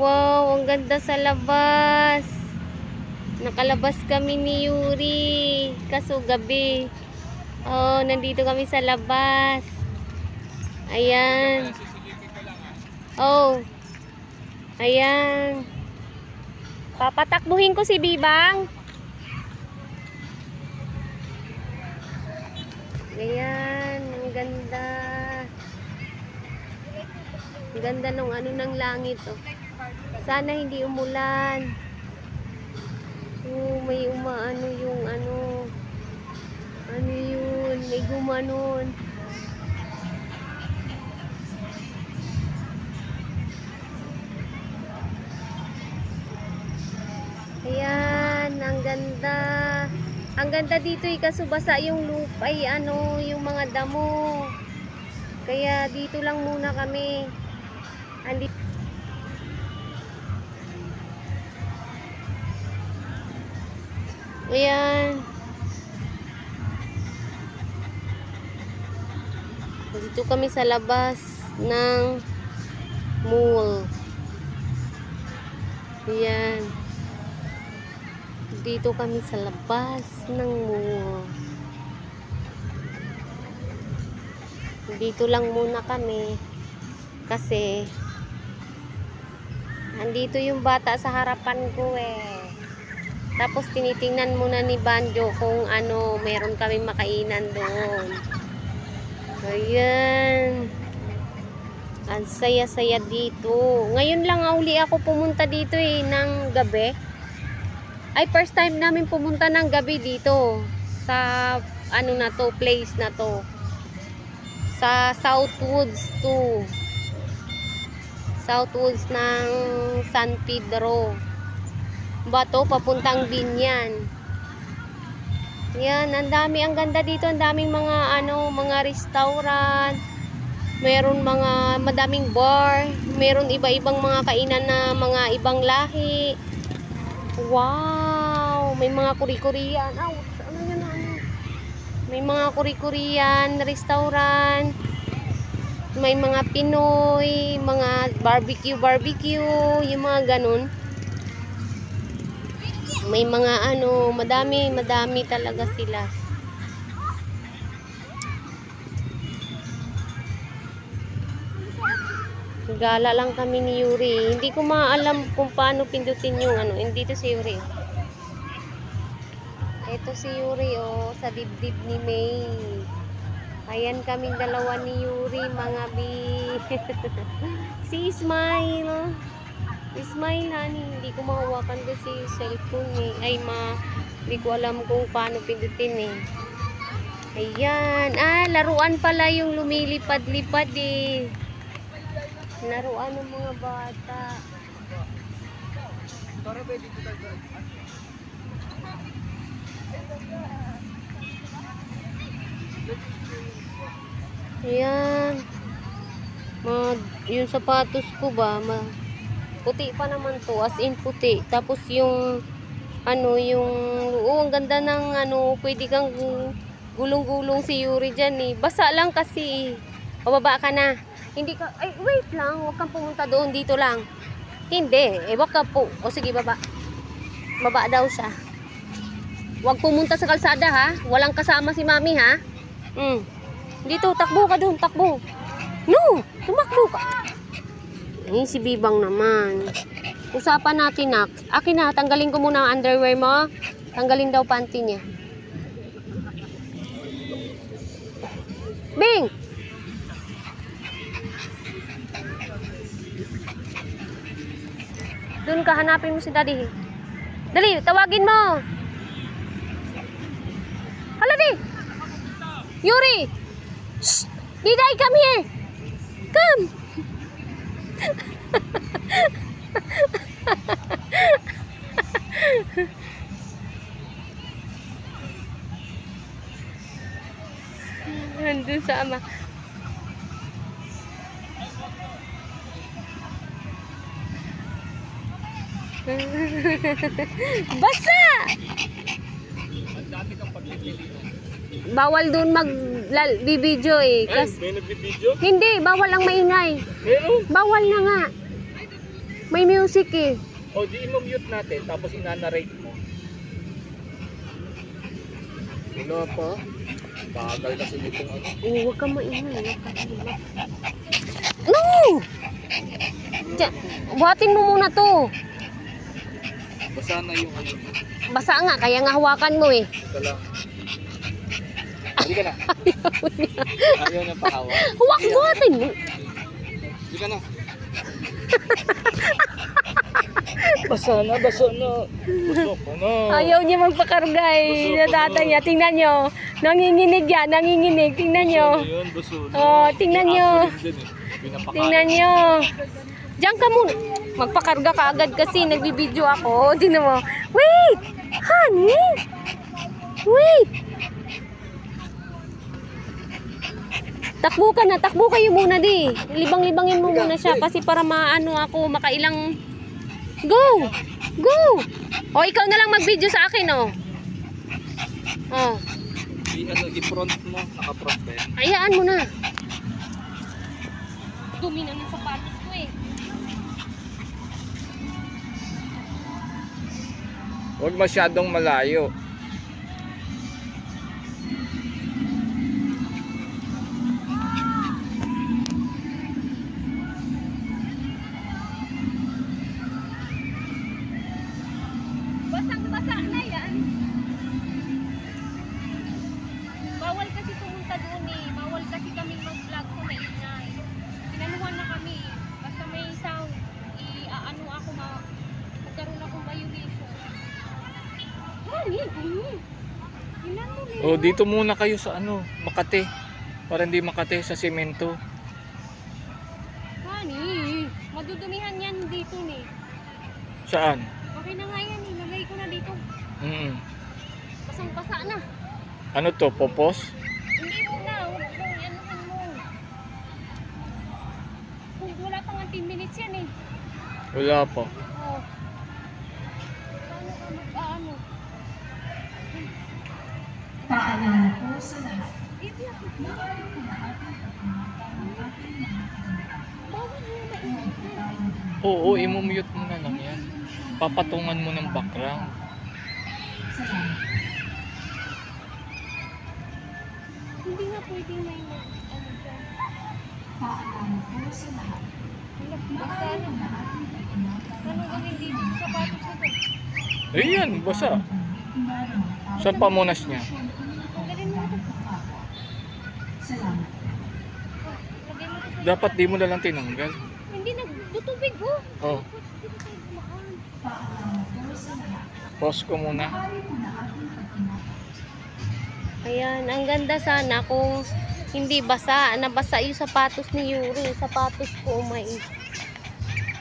Wow, ang ganda sa labas. Nakalabas kami ni Yuri. Kaso gabi. Oh, nandito kami sa labas. Ayan. Oh. Ayan. Papatakbuhin ko si Bibang. Ayan, ang ganda. Ang ganda nung ano ng langit, oh. Sana hindi umulan. Oh, may umaano yung ano. Ano yun? May gumanon. Ayan, ang ganda. Ang ganda dito eh, kaso basa yung lupa ay ano, yung mga damo. Kaya dito lang muna kami. Andito. Ayan. Dito kami sa labas ng mall. Ayan. Dito kami sa labas ng mall. Dito lang muna kami kasi andito yung bata sa harapan ko eh. Tapos tinitingnan muna ni Banjo kung ano, meron kaming makainan doon. Ayan. Ang saya-saya dito. Ngayon lang uli ako pumunta dito eh, ng gabi. Ay, first time namin pumunta ng gabi dito. Sa, ano na to, place na to. Sa Southwoods to. Southwoods ng San Pedro. Bato, papuntang Binyan. Yan, ang dami, ang ganda dito. Ang daming mga, ano, mga restaurant. Meron mga, madaming bar. Meron iba-ibang mga kainan na mga ibang lahi. Wow! May mga kuri-kurian. Ano yun? May mga kuri-kurian, restaurant. May mga Pinoy, mga barbecue, yung mga ganun. May mga ano, madami talaga sila. Gala lang kami ni Yuri. Hindi ko maalam kung paano pindutin yung ano. Dito si Yuri. Ito si Yuri, oh, sa dibdib ni May. Ayan kaming dalawa ni Yuri, mga bi. Si Smile. Smile, honey. Hindi ko mahawakan kasi cellphone eh. Ay, hindi ko alam kung paano pindutin eh. Ayan. Ah, laruan pala yung lumilipad-lipad eh. Laruan ng mga bata. Ayan. Yung sapatos ko ba, puti pa naman to, as in puti. Tapos yung ano, ang ganda ng ano, pwede kang gulong-gulong si Yuri dyan eh. Basa lang kasi. Pababa ka na. Hindi ka, ay wait lang, huwag kang pumunta doon, dito lang. Hindi, wag ka po. O sige, baba. Baba daw siya. Huwag pumunta sa kalsada ha. Walang kasama si mami ha. Dito, takbo ka doon, takbo. No, tumakbo ka. Ay, si Bibang naman. Usapan natin na. Akin na, tanggalin ko muna ang underwear mo. Tanggalin daw panty niya. Bing! Doon ka, hanapin mo si Daddy. Dali, tawagin mo. Hala di. Yuri. Shh. Diday, come here. Come. Nandun sa ama. Basa! Bawal doon mag-video eh. Ay, may nagbibideo? Hindi, bawal ang maingay. Meron? Bawal na nga. May music eh. O, di i-mute natin, tapos ina-narrate mo. Wala pa. Bagal kasi nitong ano. Oh, huwag kang maingay. No! Buhatin mo muna to. Basa na yung ano. Basa nga, kaya nga hawakan mo eh. Ito lang. Hindi ka na. Ayaw na pahawa. Huwag buhatin mo. Hindi ka na. Basa na, basa na. Basa ko na. Ayaw niya magpakarga eh. Natata niya. Tingnan nyo. Nanginginig yan. Nanginginig. Tingnan nyo. Basa na. Oh, tingnan nyo. Tingnan nyo. Diyan ka muna. Magpakarga ka agad kasi nagbibideo ako. Tingnan mo. Wait! Honey! Wait! Takbo ka na. Takbo kayo muna di. Libang-libangin mo muna siya kasi para maano ako makailang... Go! Go! O, ikaw na lang mag-video sa akin, oh. Oh. I-front mo. Naka-front ba yan? Hayaan mo na. Dumi na ng sapatos ko eh. Huwag masyadong malayo. Basang-basa na yan. Bawal kasi pumunta doon eh. Bawal kasi kami mag-vlog sa maingay. Pinanuhan na kami. Basta may sound, i-ano ako magkaroon akong violation. O, dito muna kayo sa ano, Makati. Para hindi Makati sa semento. Honey, madudumihan yan dito ni. Saan? Okay na nga yan eh. Lagay ko na dito. Basang-basa na. Ano to, popos? Hindi mo na. Huwag mo. Anuhan mo. Kung wala pang 10 minutes yan eh. Wala pa. Oh. Paano ka mag-ano? Paalala po sa lahat. Bawal mo na. Oo, i-mute mo na lang yan. Papatungan mo ng background. Hindi nga pwedeng may ano dyan. Paalala po sa lahat. Basta na. Ano kang hindi sapatos na to? Ayan, basa. Saan pamunas niya? Tanggalin mo ito. Salamat. Lagay mo ito. Dapat di mo na lang tinanggal. Hindi nagtutubig oh. Oh, Hindi na tayo kumakan. Paalala po sa lahat. pause ko muna. Ayan, ang ganda sana kung hindi basa. Nabasa yung sapatos ni Yuri. Sapatos ko, may.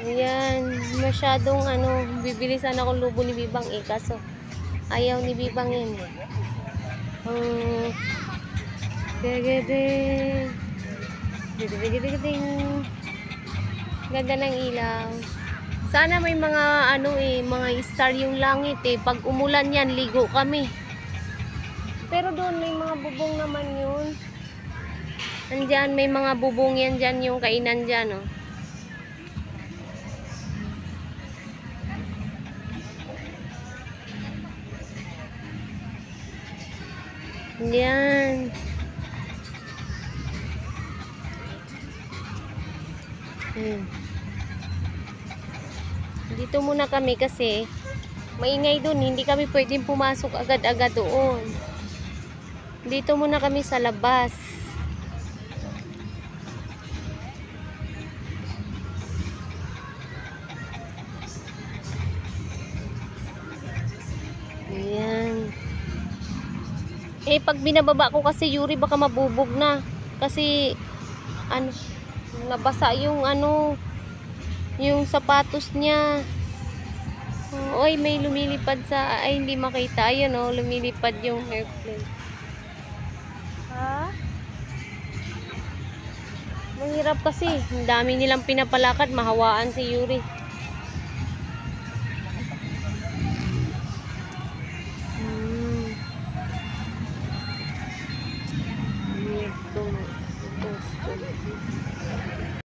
Ayan, masyadong ano, bibili sana akong lubo ni Bibang eh. Kaso, ayaw ni Bibang yan eh. Ganda ng ilaw. Sana may mga ano eh, mga star yung langit eh. Pag umulan yan, ligo kami. Pero doon may mga bubong naman yun. Andyan, may mga bubong yan dyan, yung kainan dyan, oh. Yan. Dito muna kami kasi maingay doon. Hindi kami pwedeng pumasok agad-agad doon. Dito muna kami sa labas. Ayan. Eh, pag binababa ko kasi Yuri, baka mabubog na. Kasi, ano, nabasa yung ano, yung sapatos niya. Oy, may lumilipad sa, ay hindi makita. Ayun oh, lumilipad yung airplane. Ha? Mahirap kasi. Ang dami nilang pinapalakad, mahawaan si Yuri.